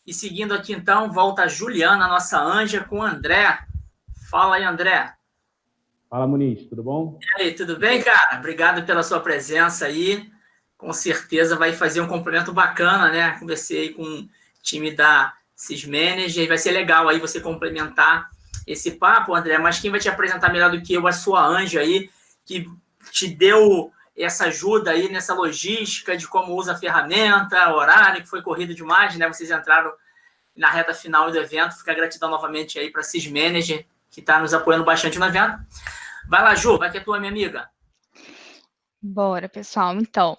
E seguindo aqui, então, volta a Juliana, nossa anja, com o André. Fala aí, André. Fala, Muniz, tudo bom? E aí, tudo bem, cara? Obrigado pela sua presença aí. Com certeza vai fazer um complemento bacana, né? Conversei aí com o time da Sysmanager e vai ser legal aí você complementar esse papo, André. Mas quem vai te apresentar melhor do que eu, a sua anja aí, que te deu essa ajuda aí nessa logística de como usa a ferramenta, horário, que foi corrido demais, né? Vocês entraram na reta final do evento. Fica a gratidão novamente aí para a Sysmanager, que está nos apoiando bastante no evento. Vai lá, Ju, vai que é tua, minha amiga. Bora, pessoal. Então,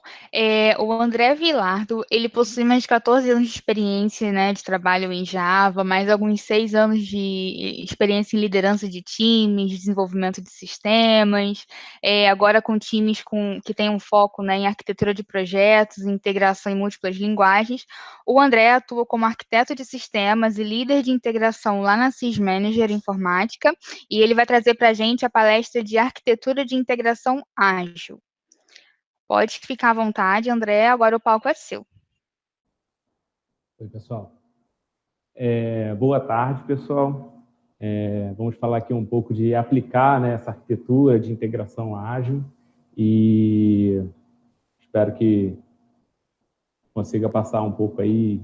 o André Vilardo, ele possui mais de 14 anos de experiência, né, de trabalho em Java, mais alguns 6 anos de experiência em liderança de times, desenvolvimento de sistemas, agora com times que têm um foco, né, em arquitetura de projetos, integração em múltiplas linguagens. O André atua como arquiteto de sistemas e líder de integração lá na Sysmanager Informática, e ele vai trazer para a gente a palestra de arquitetura de integração ágil. Pode ficar à vontade, André, agora o palco é seu. Oi, pessoal. Boa tarde, pessoal. Vamos falar aqui um pouco de aplicar, né, essa arquitetura de integração ágil e espero que consiga passar um pouco aí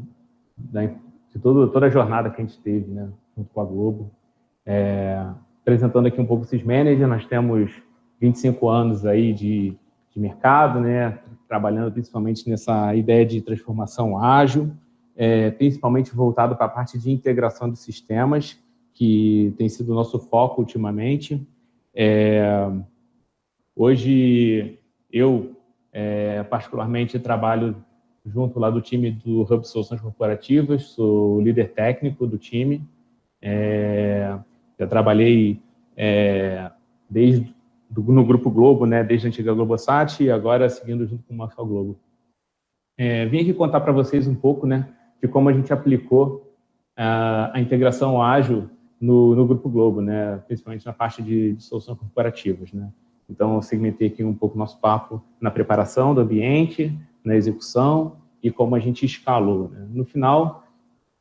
de toda a jornada que a gente teve, né, junto com a Globo. Apresentando aqui um pouco o Sysmanager, nós temos 25 anos aí de mercado, né, trabalhando principalmente nessa ideia de transformação ágil, principalmente voltado para a parte de integração de sistemas, que tem sido o nosso foco ultimamente. Hoje, eu particularmente trabalho junto lá do time do Hub Soluções Corporativas, sou o líder técnico do time. Já trabalhei no Grupo Globo, né, desde a antiga Globosat e agora seguindo junto com o Marshall Globo. Vim aqui contar para vocês um pouco, né, de como a gente aplicou a integração ágil no Grupo Globo, né, principalmente na parte de soluções corporativas, né. Então, eu segmentei aqui um pouco o nosso papo na preparação do ambiente, na execução e como a gente escalou, né. No final,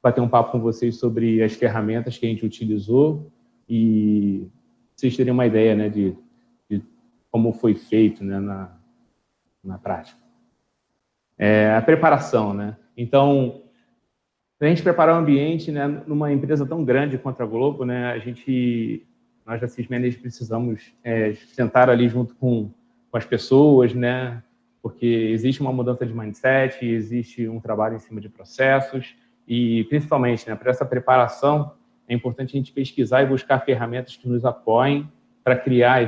bater um papo com vocês sobre as ferramentas que a gente utilizou e vocês terem uma ideia, né, de como foi feito, né, na prática. A preparação, né? Então, para a gente preparar o ambiente, né, numa empresa tão grande quanto a Globo, né, nós da Sysmanager precisamos sentar ali junto com as pessoas, né, porque existe uma mudança de mindset, existe um trabalho em cima de processos e, principalmente, né, para essa preparação, é importante a gente pesquisar e buscar ferramentas que nos apoiem para criar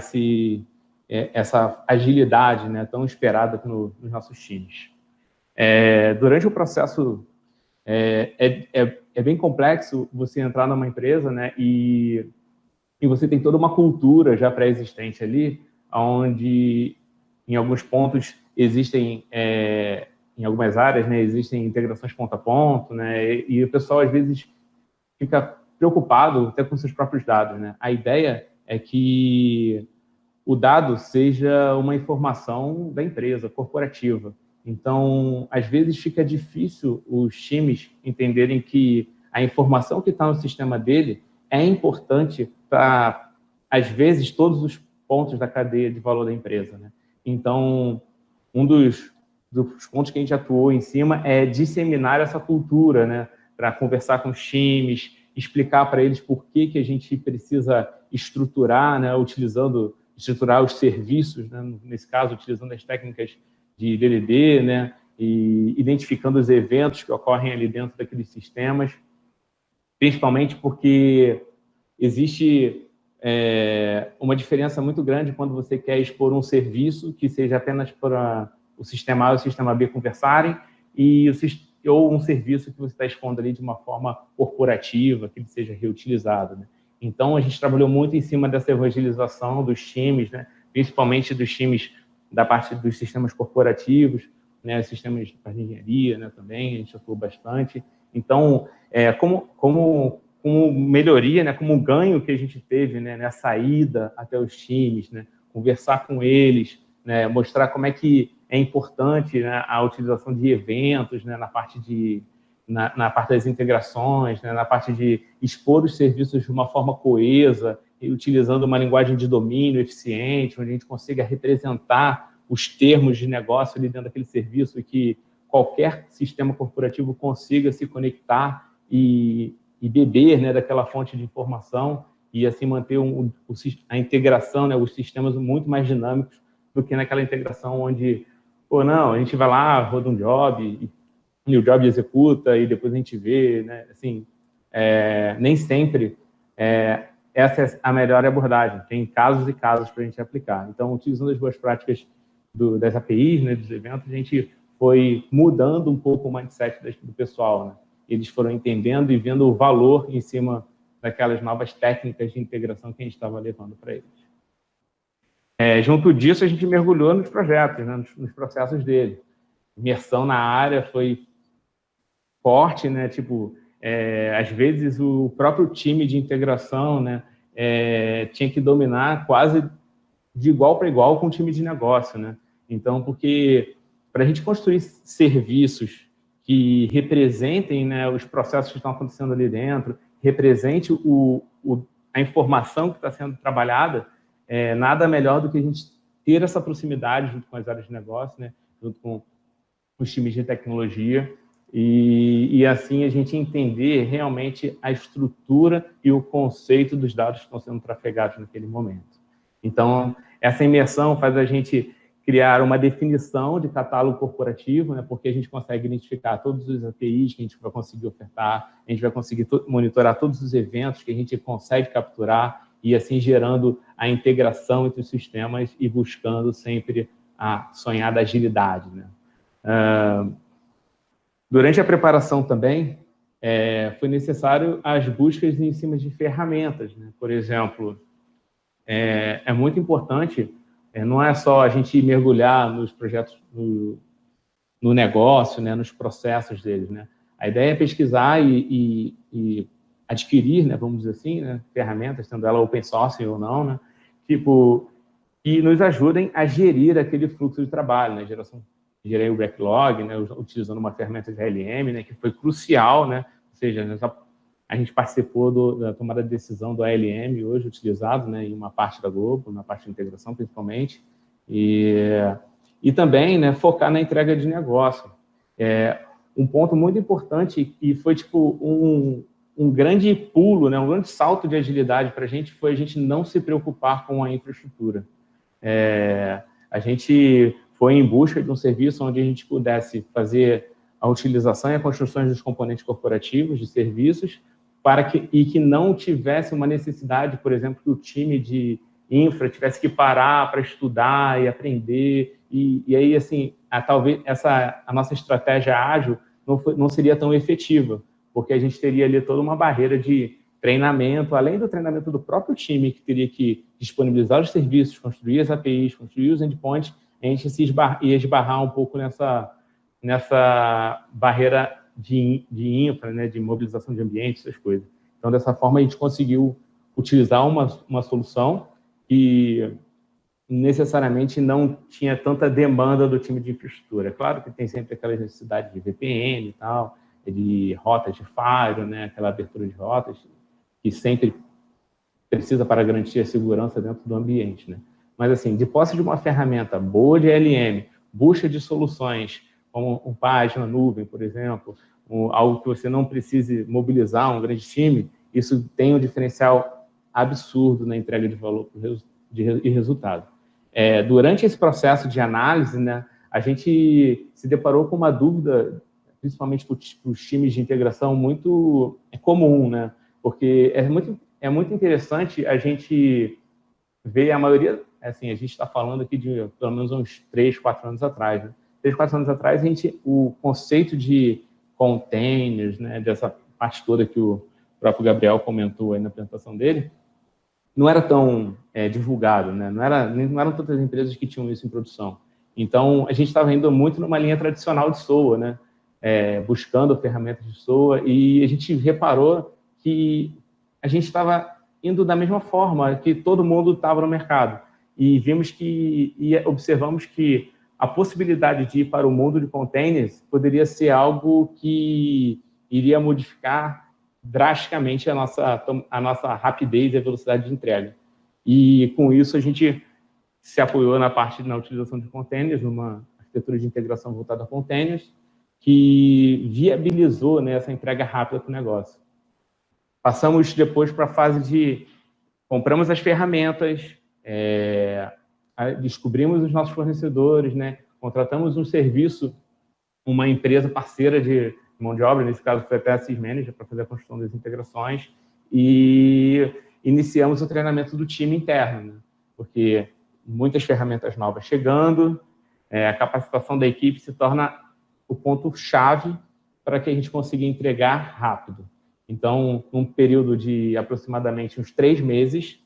essa agilidade, né, tão esperada nos nossos times. Durante o processo, é bem complexo você entrar numa empresa, né, e você tem toda uma cultura já pré-existente ali, onde, em alguns pontos, existem, em algumas áreas, né, existem integrações ponto a ponto, né, e o pessoal, às vezes, fica preocupado até com seus próprios dados, né. A ideia é que o dado seja uma informação da empresa, corporativa. Então, às vezes fica difícil os times entenderem que a informação que está no sistema dele é importante para, às vezes, todos os pontos da cadeia de valor da empresa, né? Então, um dos pontos que a gente atuou em cima é disseminar essa cultura, né? Para conversar com os times, explicar para eles por que a gente precisa estruturar, né? Estruturar os serviços, né? Nesse caso, utilizando as técnicas de DDD, né? E identificando os eventos que ocorrem ali dentro daqueles sistemas, principalmente porque existe uma diferença muito grande quando você quer expor um serviço que seja apenas para o sistema A e o sistema B conversarem ou um serviço que você está expondo ali de uma forma corporativa, que ele seja reutilizado, né? Então, a gente trabalhou muito em cima dessa evangelização dos times, né? Principalmente dos times da parte dos sistemas corporativos, né? Sistemas de engenharia, né? Também, a gente atuou bastante. Então, como melhoria, né? Como ganho que a gente teve, né? Nessa ida até os times, né? Conversar com eles, né? Mostrar como é que é importante, né, a utilização de eventos, né? Na parte de na parte das integrações, né, na parte de expor os serviços de uma forma coesa, e utilizando uma linguagem de domínio eficiente, onde a gente consiga representar os termos de negócio ali dentro daquele serviço e que qualquer sistema corporativo consiga se conectar e beber, né, daquela fonte de informação e assim manter a integração, né, os sistemas muito mais dinâmicos do que naquela integração onde, não, a gente vai lá, roda um job e o job executa e depois a gente vê, né, assim, nem sempre essa é a melhor abordagem, tem casos e casos para a gente aplicar. Então, utilizando as boas práticas das APIs, né, dos eventos, a gente foi mudando um pouco o mindset do pessoal, né? Eles foram entendendo e vendo o valor em cima daquelas novas técnicas de integração que a gente estava levando para eles. Junto disso, a gente mergulhou nos projetos, né, nos processos dele. Imersão na área foi forte, né? Tipo, às vezes o próprio time de integração, né, tinha que dominar quase de igual para igual com o time de negócio, né? Então, porque para a gente construir serviços que representem, né, os processos que estão acontecendo ali dentro, represente a informação que está sendo trabalhada, nada melhor do que a gente ter essa proximidade junto com as áreas de negócio, né, junto com os times de tecnologia, e assim a gente entender realmente a estrutura e o conceito dos dados que estão sendo trafegados naquele momento. Então, essa imersão faz a gente criar uma definição de catálogo corporativo, né, porque a gente consegue identificar todos os APIs que a gente vai conseguir ofertar, a gente vai conseguir monitorar todos os eventos que a gente consegue capturar e assim gerando a integração entre os sistemas e buscando sempre a sonhada agilidade, né? Durante a preparação também, foi necessário as buscas em cima de ferramentas, né? Por exemplo, é muito importante, não é só a gente mergulhar nos projetos, no negócio, né, nos processos deles, né? A ideia é pesquisar e adquirir, né, vamos dizer assim, né, ferramentas, sendo ela open source ou não, né, tipo, que nos ajudem a gerir aquele fluxo de trabalho, né, gerei o backlog, né, utilizando uma ferramenta de ALM, né, que foi crucial, né, ou seja, a gente participou da tomada de decisão do ALM hoje utilizado, né, em uma parte da Globo, na parte de integração principalmente, e também, né, focar na entrega de negócio. Um ponto muito importante e foi tipo um grande pulo, né, um grande salto de agilidade para a gente foi a gente não se preocupar com a infraestrutura. A gente foi em busca de um serviço onde a gente pudesse fazer a utilização e a construção dos componentes corporativos de serviços e que não tivesse uma necessidade, por exemplo, que o time de infra tivesse que parar para estudar e aprender. E aí, assim, talvez a nossa estratégia ágil não seria tão efetiva, porque a gente teria ali toda uma barreira de treinamento, além do treinamento do próprio time, que teria que disponibilizar os serviços, construir as APIs, construir os endpoints, a gente ia esbarrar um pouco nessa barreira de infra, né, de mobilização de ambiente, essas coisas. Então, dessa forma, a gente conseguiu utilizar uma solução que necessariamente não tinha tanta demanda do time de infraestrutura. Claro que tem sempre aquela necessidade de VPN e tal, de rotas de firewall, né, aquela abertura de rotas, que sempre precisa para garantir a segurança dentro do ambiente, né? Mas, assim, de posse de uma ferramenta boa de ALM, busca de soluções, como uma página nuvem, por exemplo, algo que você não precise mobilizar um grande time, isso tem um diferencial absurdo na entrega de valor e resultado. Durante esse processo de análise, né, a gente se deparou com uma dúvida, principalmente para os times de integração, muito comum, né? Porque é muito interessante a gente ver a maioria, assim, a gente está falando aqui de pelo menos uns 3, 4 anos atrás, né? 3, 4 anos atrás, o conceito de containers, né, dessa parte toda que o próprio Gabriel comentou aí na apresentação dele, não era tão divulgado, né? Não eram tantas empresas que tinham isso em produção. Então, a gente estava indo muito numa linha tradicional de SOA, né? Buscando ferramentas de SOA, e a gente reparou que a gente estava indo da mesma forma que todo mundo estava no mercado. E observamos que a possibilidade de ir para o mundo de containers poderia ser algo que iria modificar drasticamente a nossa rapidez e a velocidade de entrega. E, com isso, a gente se apoiou na utilização de containers, numa arquitetura de integração voltada a containers, que viabilizou, né, essa entrega rápida para o negócio. Passamos depois para a fase de compramos as ferramentas, descobrimos os nossos fornecedores, né, contratamos um serviço, uma empresa parceira de mão de obra, nesse caso foi até a Sysmanager, para fazer a construção das integrações, e iniciamos o treinamento do time interno, né, porque muitas ferramentas novas chegando, a capacitação da equipe se torna o ponto-chave para que a gente consiga entregar rápido. Então, num período de aproximadamente uns 3 meses,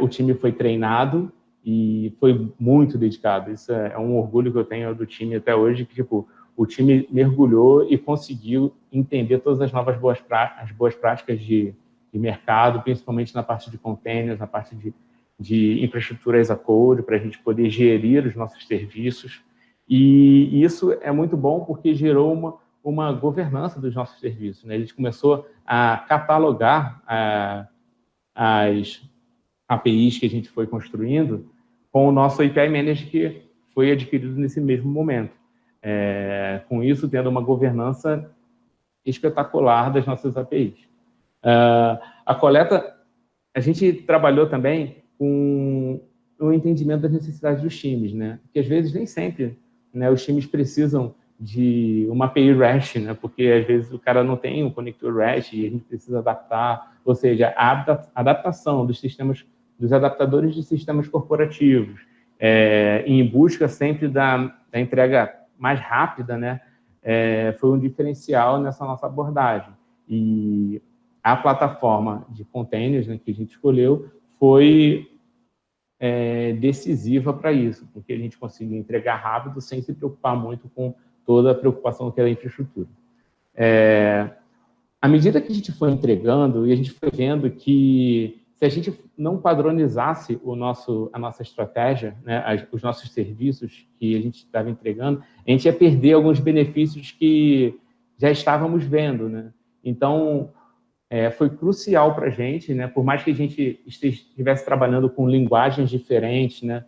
o time foi treinado e foi muito dedicado. Isso é um orgulho que eu tenho do time até hoje, que tipo, o time mergulhou e conseguiu entender todas as novas boas práticas de mercado, principalmente na parte de containers, na parte de infraestrutura as a code, para a gente poder gerir os nossos serviços. E isso é muito bom porque gerou uma governança dos nossos serviços, né? A gente começou a catalogar as APIs que a gente foi construindo com o nosso API Manager, que foi adquirido nesse mesmo momento. Com isso, tendo uma governança espetacular das nossas APIs. A coleta, a gente trabalhou também com o entendimento das necessidades dos times, né? Que às vezes nem sempre, né, os times precisam de uma API REST, né? Porque às vezes o cara não tem um conector REST e a gente precisa adaptar, ou seja, a adaptação dos sistemas, dos adaptadores de sistemas corporativos, em busca sempre da entrega mais rápida, né? Foi um diferencial nessa nossa abordagem. E a plataforma de containers, né, que a gente escolheu foi decisiva para isso, porque a gente conseguiu entregar rápido sem se preocupar muito com toda a preocupação que era a infraestrutura. À medida que a gente foi entregando, e a gente foi vendo que se a gente não padronizasse a nossa estratégia, né, os nossos serviços que a gente estava entregando, a gente ia perder alguns benefícios que já estávamos vendo, né? Então, foi crucial para a gente, né? Por mais que a gente estivesse trabalhando com linguagens diferentes, né?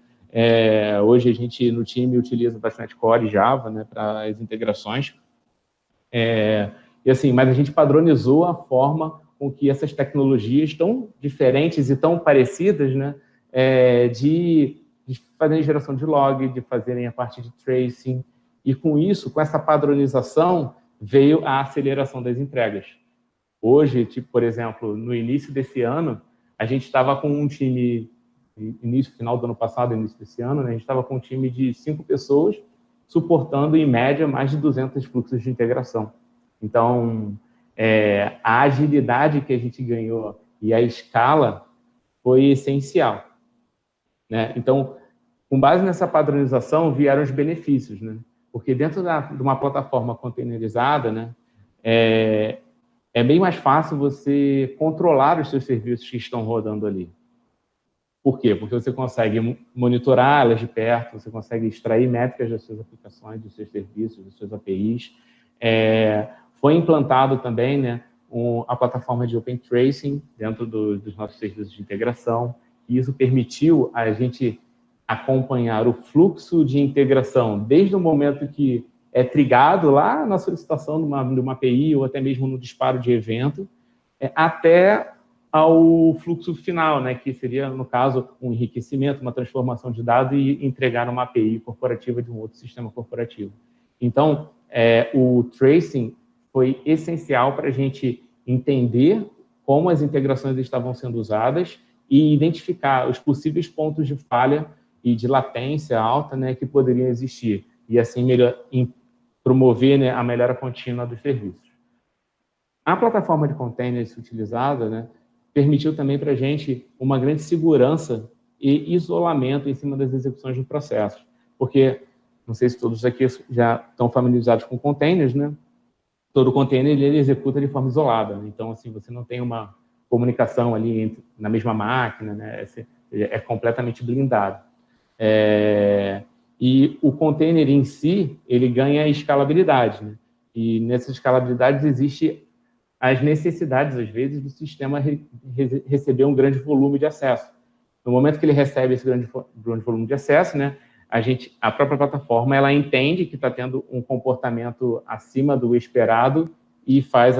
Hoje a gente no time utiliza .NET Core e Java, né, para as integrações. E assim, mas a gente padronizou a forma com que essas tecnologias tão diferentes e tão parecidas, né, de fazerem geração de log, de fazerem a parte de tracing, e com isso, com essa padronização, veio a aceleração das entregas. Hoje, tipo, por exemplo, no início desse ano, a gente estava com um time, final do ano passado, início desse ano, né, a gente estava com um time de 5 pessoas, suportando, em média, mais de 200 fluxos de integração. Então, a agilidade que a gente ganhou e a escala foi essencial, né? Então, com base nessa padronização, vieram os benefícios, né? Porque dentro de uma plataforma containerizada, né, é bem mais fácil você controlar os seus serviços que estão rodando ali. Por quê? Porque você consegue monitorar elas de perto, você consegue extrair métricas das suas aplicações, dos seus serviços, das suas APIs. Foi implantado também, né, a plataforma de Open Tracing dentro dos nossos serviços de integração, e isso permitiu a gente acompanhar o fluxo de integração desde o momento que é trigado lá na solicitação de uma API ou até mesmo no disparo de evento, até ao fluxo final, né, que seria, no caso, um enriquecimento, uma transformação de dado e entregar uma API corporativa de um outro sistema corporativo. Então, o tracing foi essencial para a gente entender como as integrações estavam sendo usadas e identificar os possíveis pontos de falha e de latência alta, né, que poderiam existir, e assim promover, né, a melhora contínua dos serviços. A plataforma de containers utilizada, né, permitiu também para a gente uma grande segurança e isolamento em cima das execuções de processos, porque, não sei se todos aqui já estão familiarizados com containers, né? Todo container ele executa de forma isolada, né? Então, assim, você não tem uma comunicação ali na mesma máquina, né? É completamente blindado. E o container em si, ele ganha escalabilidade, né? E nessas escalabilidades existe as necessidades, às vezes, do sistema receber um grande volume de acesso. No momento que ele recebe esse grande volume de acesso, né, a própria plataforma ela entende que está tendo um comportamento acima do esperado e faz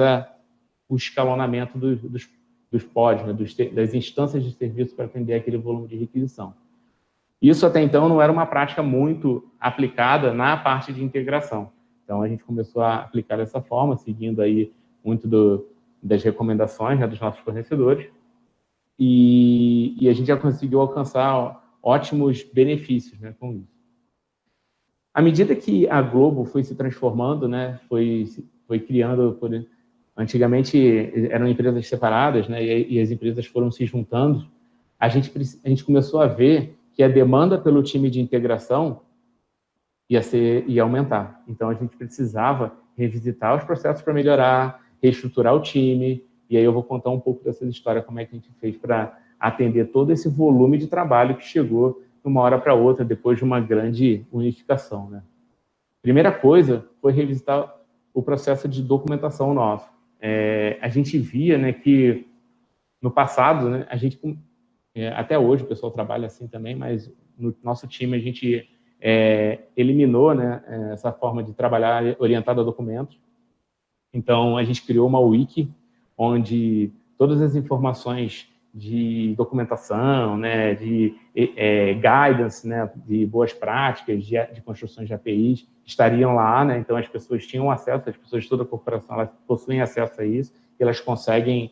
o escalonamento dos pods, né, das instâncias de serviço para atender aquele volume de requisição. Isso, até então, não era uma prática muito aplicada na parte de integração. Então, a gente começou a aplicar dessa forma, seguindo aí muito das recomendações, né, dos nossos fornecedores, e a gente já conseguiu alcançar ótimos benefícios, né, com isso. À medida que a Globo foi se transformando, né, foi criando... Antigamente, eram empresas separadas, né, e as empresas foram se juntando, a gente começou a ver que a demanda pelo time de integração ia aumentar. Então, a gente precisava revisitar os processos para melhorar, reestruturar o time, e aí eu vou contar um pouco dessa história, como é que a gente fez para atender todo esse volume de trabalho que chegou de uma hora para outra, depois de uma grande unificação, né? Primeira coisa foi revisitar o processo de documentação nosso. A gente via, né, que no passado, né, até hoje o pessoal trabalha assim também, mas no nosso time a gente eliminou, né, essa forma de trabalhar orientada a documentos. Então, a gente criou uma wiki, onde todas as informações de documentação, né, de guidance, né, de boas práticas, de construções de APIs, estariam lá, né? Então, as pessoas tinham acesso, as pessoas de toda a corporação elas possuem acesso a isso, e elas conseguem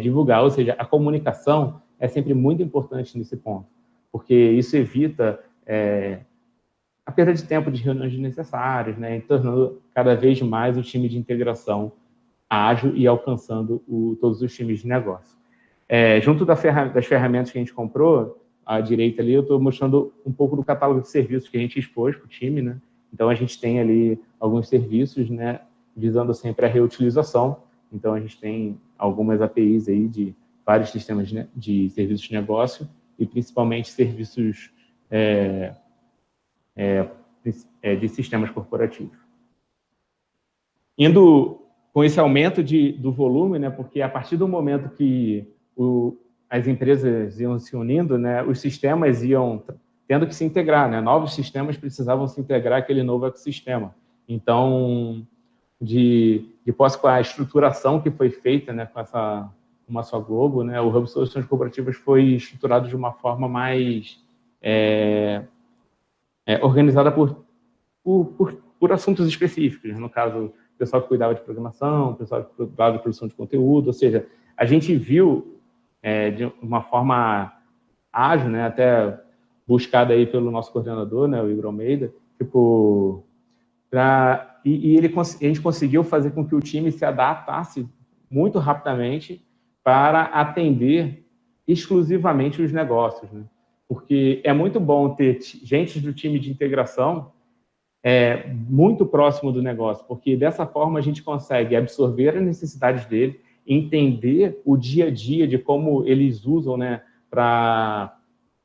divulgar. Ou seja, a comunicação é sempre muito importante nesse ponto, porque isso evita a perda de tempo de reuniões desnecessárias, né, e tornando cada vez mais o time de integração ágil e alcançando todos os times de negócio. Junto das ferramentas que a gente comprou, à direita ali, eu estou mostrando um pouco do catálogo de serviços que a gente expôs para o time, né? Então, a gente tem ali alguns serviços, né, visando sempre a reutilização. Então, a gente tem algumas APIs aí de vários sistemas de serviços de negócio e, principalmente, serviços de sistemas corporativos. Indo com esse aumento do volume, né, porque a partir do momento que as empresas iam se unindo, né, os sistemas iam tendo que se integrar, né, novos sistemas precisavam se integrar àquele novo ecossistema. Então, de posse com a estruturação que foi feita, né, com uma só Globo, né, o Hub Soluções Corporativas foi estruturado de uma forma mais organizada por assuntos específicos. No caso, o pessoal que cuidava de programação, o pessoal que cuidava de produção de conteúdo, ou seja, a gente viu de uma forma ágil, né, até buscada aí pelo nosso coordenador, né, o Igor Almeida, tipo, a gente conseguiu fazer com que o time se adaptasse muito rapidamente para atender exclusivamente os negócios, né? Porque é muito bom ter gente do time de integração muito próximo do negócio, porque dessa forma a gente consegue absorver as necessidades dele, entender o dia a dia de como eles usam, né, para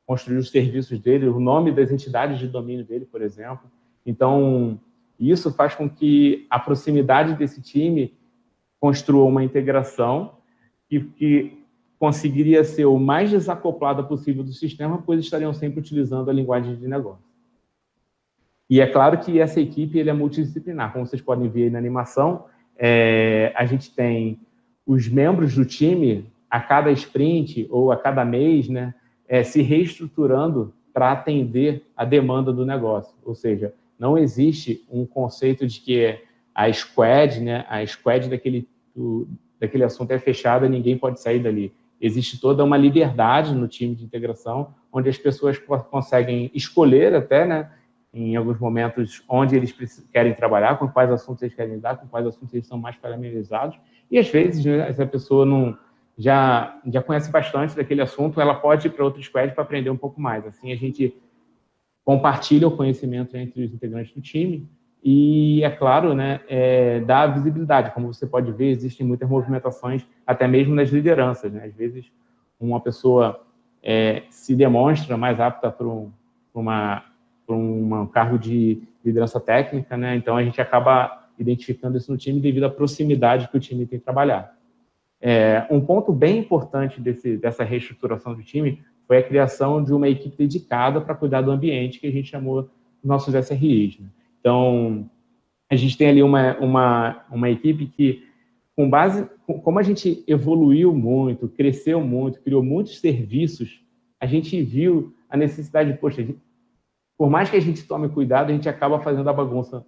construir os serviços dele, o nome das entidades de domínio dele, por exemplo. Então, isso faz com que a proximidade desse time construa uma integração que conseguiria ser o mais desacoplada possível do sistema, pois estariam sempre utilizando a linguagem de negócio. E é claro que essa equipe é multidisciplinar. Como vocês podem ver aí na animação, a gente tem os membros do time, a cada sprint ou a cada mês, né, se reestruturando para atender a demanda do negócio. Ou seja, não existe um conceito de que a squad, né, daquele assunto é fechada, ninguém pode sair dali. Existe toda uma liberdade no time de integração, onde as pessoas conseguem escolher até, né, em alguns momentos, onde eles querem trabalhar, com quais assuntos eles querem lidar, com quais assuntos eles são mais familiarizados. E, às vezes, né, essa pessoa já conhece bastante daquele assunto, ela pode ir para outro squad para aprender um pouco mais. Assim, a gente compartilha o conhecimento entre os integrantes do time e, é claro, né, dá visibilidade. Como você pode ver, existem muitas movimentações, até mesmo nas lideranças, né? Às vezes, uma pessoa se demonstra mais apta para um cargo de liderança técnica, né? Então, a gente acaba identificando isso no time devido à proximidade que o time tem trabalhado. Um ponto bem importante dessa reestruturação do time foi a criação de uma equipe dedicada para cuidar do ambiente, que a gente chamou nossos SRIs. Né? Então, a gente tem ali uma equipe que, como a gente evoluiu muito, cresceu muito, criou muitos serviços, a gente viu a necessidade de, poxa, por mais que a gente tome cuidado, a gente acaba fazendo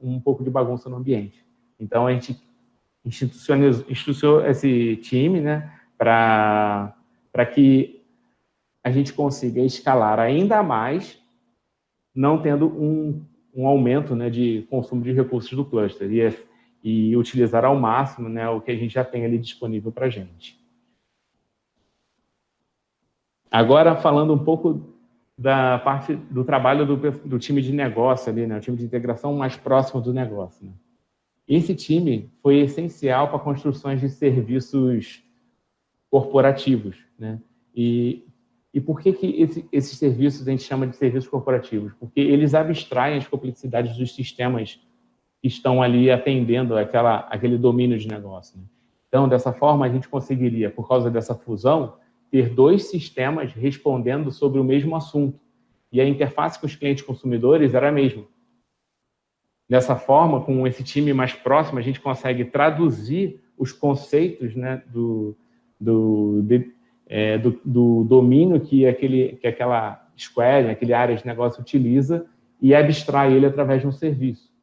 um pouco de bagunça no ambiente. Então, a gente institucionalizou esse time, né, para que a gente consiga escalar ainda mais, não tendo um aumento, né, de consumo de recursos do cluster e utilizar ao máximo, né, o que a gente já tem ali disponível para a gente. Agora, falando um pouco da parte do trabalho do time de negócio ali, né, o time de integração mais próximo do negócio. Né? Esse time foi essencial para construções de serviços corporativos, né? E por que esses serviços a gente chama de serviços corporativos? Porque eles abstraem as complexidades dos sistemas que estão ali atendendo aquele domínio de negócio. Né? Então, dessa forma, a gente conseguiria, por causa dessa fusão, ter 2 sistemas respondendo sobre o mesmo assunto. E a interface com os clientes consumidores era a mesma. Dessa forma, com esse time mais próximo, a gente consegue traduzir os conceitos, né, do domínio que aquela squad, aquele área de negócio utiliza e abstrai ele através de um serviço.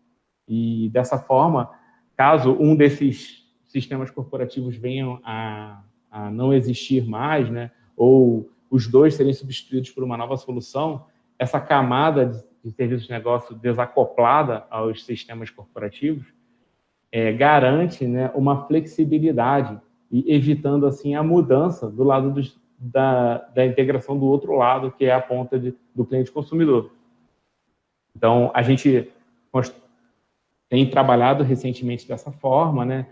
E dessa forma, caso um desses sistemas corporativos venham a não existir mais, né, ou os 2 serem substituídos por uma nova solução, essa camada de serviços de negócio desacoplada aos sistemas corporativos garante, né, uma flexibilidade e evitando assim a mudança do lado da integração do outro lado, que é a ponta do cliente consumidor. Então, a gente tem trabalhado recentemente dessa forma, né,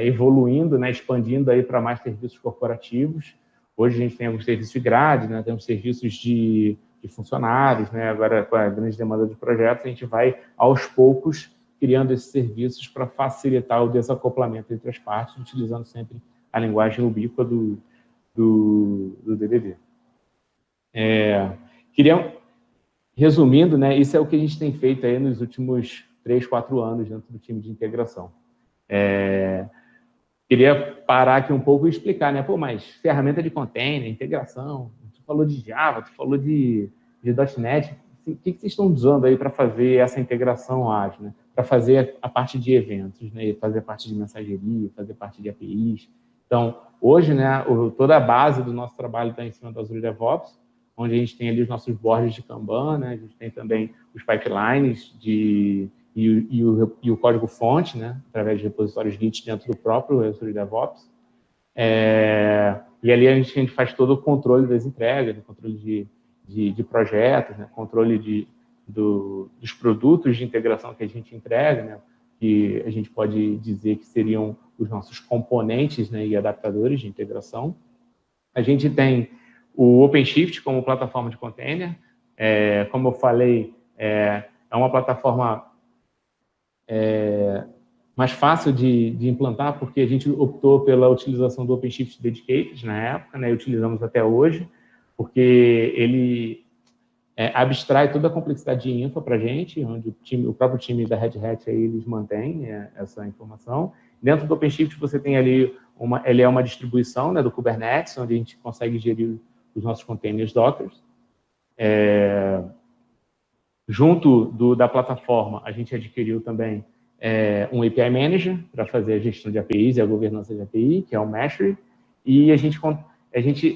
evoluindo, né, expandindo aí para mais serviços corporativos. Hoje a gente tem alguns serviços de grade, né, temos serviços de funcionários, né, agora com a grande demanda de projetos, a gente vai aos poucos criando esses serviços para facilitar o desacoplamento entre as partes, utilizando sempre a linguagem ubíqua do DDD. Resumindo, né, isso é o que a gente tem feito aí nos últimos 3, 4 anos dentro do time de integração. Queria parar aqui um pouco e explicar, né? Pô, mas ferramenta de container, integração, tu falou de Java, tu falou de .NET, o que vocês estão usando aí para fazer essa integração ágil, né? Para fazer a parte de eventos, né? Fazer a parte de mensageria, fazer parte de APIs. Então, hoje, né, toda a base do nosso trabalho está em cima do Azure DevOps, onde a gente tem ali os nossos boards de Kanban, né? A gente tem também os pipelines e o código-fonte, né, através de repositórios Git dentro do próprio Azure DevOps. E ali a gente faz todo o controle das entregas, o controle de projetos, né, controle dos produtos de integração que a gente entrega, né, que a gente pode dizer que seriam os nossos componentes, né, e adaptadores de integração. A gente tem o OpenShift como plataforma de container. Como eu falei, é uma plataforma mais fácil de implantar, porque a gente optou pela utilização do OpenShift Dedicated na época, né, e utilizamos até hoje, porque ele abstrai toda a complexidade de infra para a gente, onde o próprio time da Red Hat aí, eles mantêm essa informação. Dentro do OpenShift você tem ali, ele é uma distribuição, né, do Kubernetes, onde a gente consegue gerir os nossos containers Docker. Junto da plataforma, a gente adquiriu também um API Manager para fazer a gestão de APIs e a governança de API, que é o Mastery, e a gente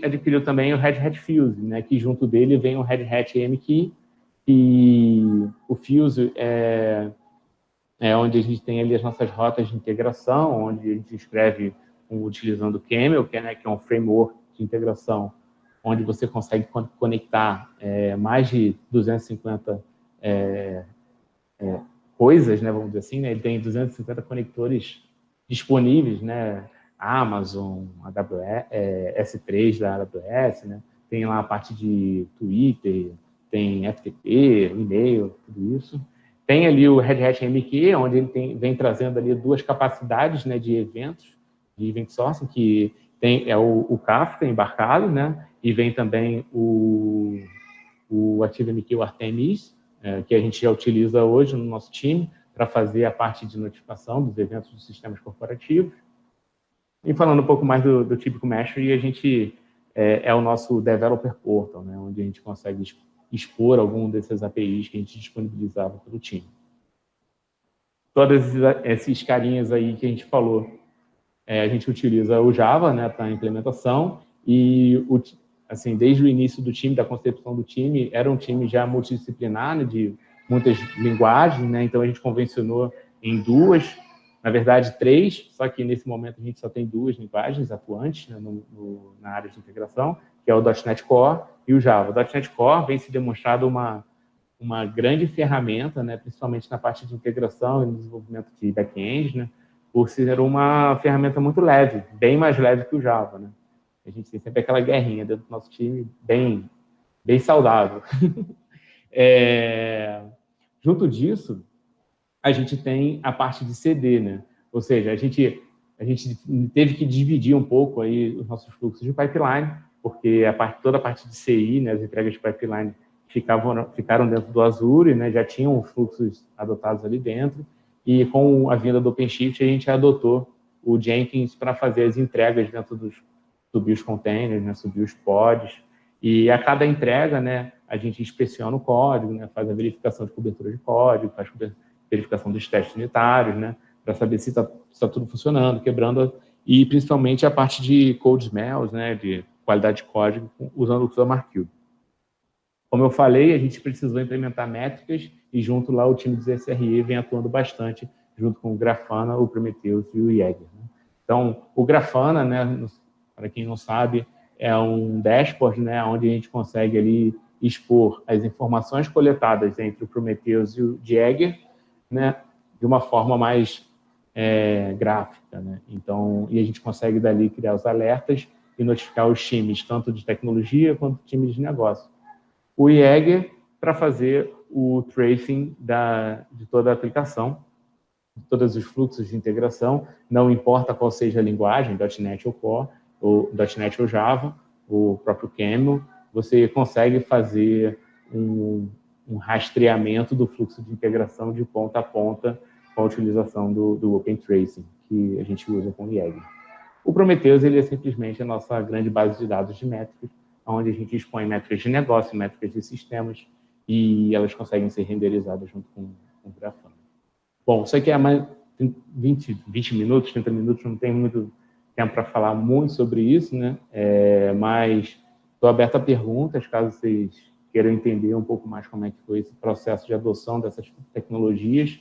adquiriu também o Red Hat Fuse, né, que junto dele vem o Red Hat AMKey, e o Fuse é onde a gente tem ali as nossas rotas de integração, onde a gente escreve utilizando o Camel, que é um framework de integração, onde você consegue conectar mais de 250 coisas, né, vamos dizer assim, né? Ele tem 250 conectores disponíveis, né? Amazon, AWS, S3 da AWS, né? Tem lá a parte de Twitter, tem FTP, e-mail, tudo isso. Tem ali o Red Hat MQ, onde ele vem trazendo ali 2 capacidades, né, de eventos, de event sourcing, que é o Kafka embarcado, né, e vem também o ActiveMQ, o Artemis, que a gente já utiliza hoje no nosso time para fazer a parte de notificação dos eventos dos sistemas corporativos. E falando um pouco mais do típico Mastery, a gente é o nosso Developer Portal, né, onde a gente consegue expor algum dessas APIs que a gente disponibilizava para o time. Todos esses carinhas aí que a gente falou, a gente utiliza o Java, né, para a implementação, e assim, desde o início do time, da concepção do time, era um time já multidisciplinar, né, de muitas linguagens, né, então a gente convencionou em 2, na verdade 3, só que nesse momento a gente só tem 2 linguagens atuantes, né, na área de integração, que é o .NET Core e o Java. O .NET Core vem se demonstrado uma grande ferramenta, né, principalmente na parte de integração e no desenvolvimento de back-end, né, por ser uma ferramenta muito leve, bem mais leve que o Java, né. A gente tem sempre aquela guerrinha dentro do nosso time, bem saudável. Junto disso, a gente tem a parte de CD, né? Ou seja, a gente teve que dividir um pouco aí os nossos fluxos de pipeline, porque toda a parte de CI, né, as entregas de pipeline ficaram dentro do Azure, né, já tinham fluxos adotados ali dentro, e com a vinda do OpenShift, a gente adotou o Jenkins para fazer as entregas dentro subir os containers, né, subir os pods, e a cada entrega, né, a gente inspeciona o código, né, faz a verificação de cobertura de código, faz verificação dos testes unitários, né, para saber se está tudo funcionando, quebrando, e principalmente a parte de code smells, né, de qualidade de código, usando o Xamarin. Como eu falei, a gente precisou implementar métricas, e junto lá o time do SRE vem atuando bastante, junto com o Grafana, o Prometheus e o Jaeger, né. Então, o Grafana, né, para quem não sabe, é um dashboard, né, onde a gente consegue ali expor as informações coletadas entre o Prometheus e o Jaeger, né, de uma forma mais gráfica, né? Então, e a gente consegue dali criar os alertas e notificar os times, tanto de tecnologia quanto times de negócio. O Jaeger para fazer o tracing de toda a aplicação, de todos os fluxos de integração, não importa qual seja a linguagem, .NET ou Core, ou .NET ou Java, o próprio Camel, você consegue fazer um rastreamento do fluxo de integração de ponta a ponta com a utilização do Open Tracing, que a gente usa com o Jaeger. O Prometheus, ele é simplesmente a nossa grande base de dados de métricas, onde a gente expõe métricas de negócio, métricas de sistemas, e elas conseguem ser renderizadas junto com o Grafana. Bom, isso aqui é mais 20 minutos, 30 minutos, não tem muito tempo para falar muito sobre isso, né? Mas estou aberto a perguntas, caso vocês queiram entender um pouco mais como é que foi esse processo de adoção dessas tecnologias.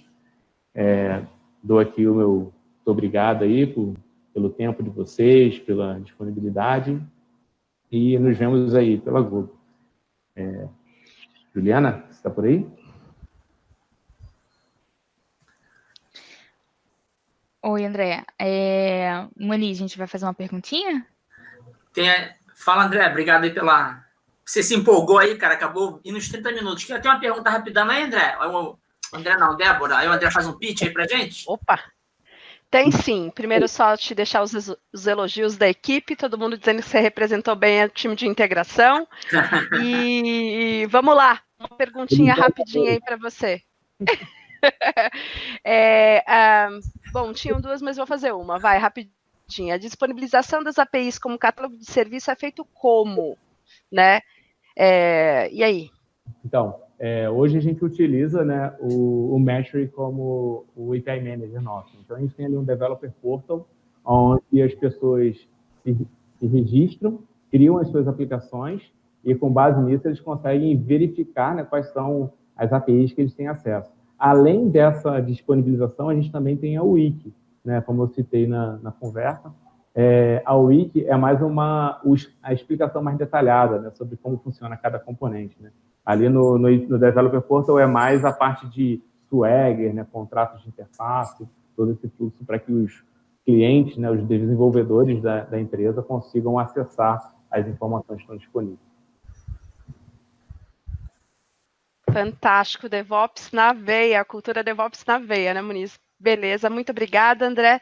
Dou aqui o meu muito obrigado aí pelo tempo de vocês, pela disponibilidade, e nos vemos aí pela Globo. Juliana, você está por aí? Oi, André. Moni, a gente vai fazer uma perguntinha? Fala, André. Obrigado aí pela... Você se empolgou aí, cara. Acabou indo nos 30 minutos. Quer ter uma pergunta rapidão aí, André? André não, Débora. Aí o André faz um pitch aí pra gente? Opa! Tem sim. Primeiro só te deixar os elogios da equipe, todo mundo dizendo que você representou bem o time de integração. E vamos lá, uma perguntinha rapidinha aí para você. Bom, tinham 2, mas vou fazer uma. Vai, rapidinho. A disponibilização das APIs como catálogo de serviço é feito como? Né? E aí? Então, hoje a gente utiliza, né, o Mastery como o API Manager nosso. Então, a gente tem ali um Developer Portal, onde as pessoas se registram, criam as suas aplicações, e com base nisso eles conseguem verificar, né, quais são as APIs que eles têm acesso. Além dessa disponibilização, a gente também tem a Wiki, né, como eu citei na conversa. A Wiki é mais a explicação mais detalhada, né, sobre como funciona cada componente, né. Ali no Developer Portal é mais a parte de Swagger, né, contratos de interface, todo esse fluxo para que os clientes, né, os desenvolvedores da empresa consigam acessar as informações que estão disponíveis. Fantástico, DevOps na veia, a cultura DevOps na veia, né, Muniz? Beleza, muito obrigada, André.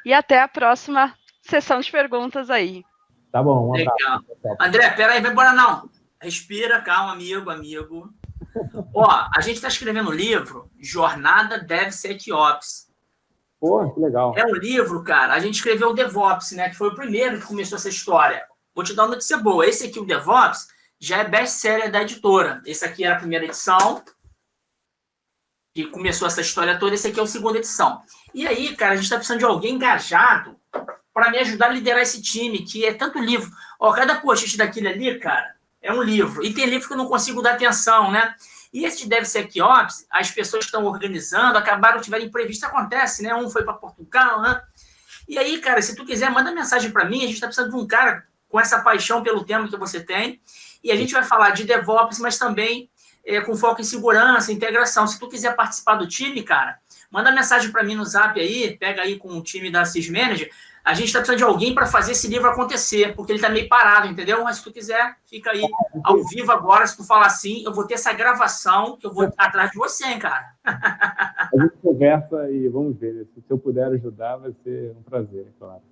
E até a próxima sessão de perguntas aí. Tá bom, Legal. André, peraí, vai embora não. Respira, calma, amigo. Ó, a gente está escrevendo um livro, Jornada DevSecOps. Pô, que legal. É um livro, cara, a gente escreveu o DevOps, né? Que foi o primeiro que começou essa história. Vou te dar uma notícia boa. Esse aqui, o DevOps, já é best-seller da editora. Esse aqui era a primeira edição, que começou essa história toda. Esse aqui é a segunda edição. E aí, cara, a gente está precisando de alguém engajado para me ajudar a liderar esse time, que é tanto livro. Ó, cada post daquele ali, cara, é um livro. E tem livro que eu não consigo dar atenção, né? E esse de DevSecOps, as pessoas que estão organizando acabaram, tiveram imprevisto, acontece, né? Um foi para Portugal, né? E aí, cara, se tu quiser, manda mensagem para mim. A gente está precisando de um cara com essa paixão pelo tema que você tem. E a gente vai falar de DevOps, mas também com foco em segurança, integração. Se tu quiser participar do time, cara, manda mensagem para mim no Zap aí, pega aí com o time da SysManager. A gente está precisando de alguém para fazer esse livro acontecer, porque ele está meio parado, entendeu? Mas se tu quiser, fica aí ao vivo agora. Se tu falar assim, eu vou ter essa gravação que eu vou atrás de você, hein, cara. A gente conversa e vamos ver. Se eu puder ajudar, vai ser um prazer, claro.